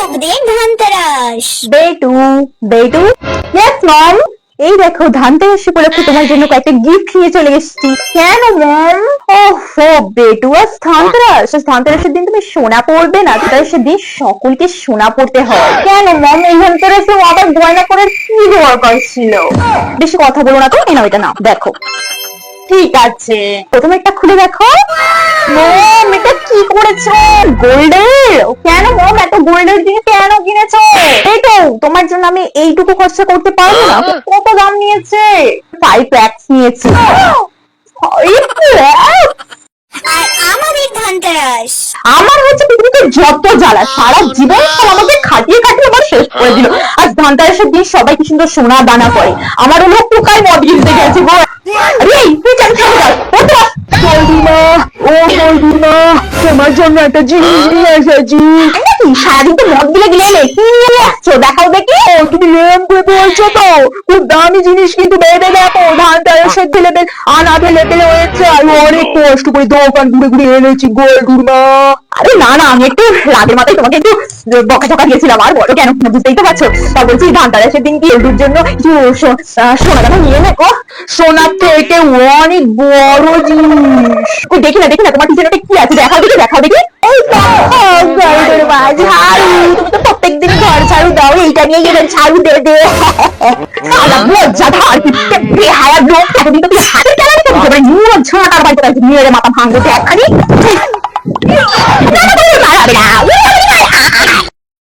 শুভদিন ধনতেরাস। বেটু বেটু yes mom, এই দেখো ধানতেরাস উপলক্ষে তোমার জন্য কয়েকটা গিফট নিয়ে চলে এসেছি। কেন মম? ওহো বেটু, আজ ধানতেরাস, আজ ধানতেরাসের দিন তুমি সোনা পরবে না? ধানতেরাসের দিন সকলকে সোনা পরতে হয়। কেন মম, এই ধানতেরাসে আবার গয়না করার কি দরকার ছিল? বেশি কথা বলো না তো, এই নাও এটা নাও, দেখো। ঠিক আছে, প্রথমে একটা খুলে দেখো। মম, এটা কি করেছো? গোল্ডের? কেন মম, এত গোল্ডের জিনিস কেন কিনেছো? এই তো তোমার জন্য আমি এইটুকু খরচা করতে পারবো না। কত দাম নিয়েছে? 5 lakhs নিয়েছে। 5 lakhs? আর আমাদের ধনতেরাস। আমার হচ্ছে পৃথিবীতে যত জ্বালা, সারা জীবন সব আমাকে খাটিয়ে খাটিয়ে আমার শেষ করে দিল। আজ ধানতেরাসের দিন সবাই কি সুন্দর সোনা দানা করে, আমার হলো পোকায় মদ গিলতে গেছে গো। আরে এই তুই কেন থামে যাস? বলদিমা, ও বলদিমা, তোমার জন্য একটা জিনিস নিয়ে এসেছি। নাকি সারাদিন তো মদ গিলে গিলে এলে, কি নিয়ে আসছো দেখাও দেখি। ও তুমি এরম করে বলছো তো, খুব দামি জিনিস কিন্তু ভেবে দেখো, ধানতেরাসের লেভেল আনাতে লেভেল হয়েছে। আমি অনেক কষ্ট করে দোকান ঘুরে ঘুরে এনেছি গোল্ডুরমা। আরে না না, আমি একটু রাগের মাথায় তোমাকে একটু বকাঝকা দিয়েছিলাম, আর বলো কেন, বুঝতেই তো পারছো। তা বলছি ধানতেরাসের দিন কি ওর জন্য কিছু সোনা দানা নিয়ে নেবো। সোনার থেকে অনেক বড় জিনিস। ওই দেখি না দেখি না, তোমার পিছনে কি আছে, দেখাও দেখি দেখাও দেখি। এই দেখো গোল্ডুরমা, ঝাড়ু। তুমি তো প্রত্যেকদিন ঘর ঝাড়ু দাও, এইটা নিয়ে গেলে ঝাড়ু দে দে। সারা লজ্জাধার বেহায়া লোক, এতদিন তো তুমি হাতে চালাবে, তুমি ঝাঁটার বাড়িতে মেরে মাথা ভাঙবো একখানি।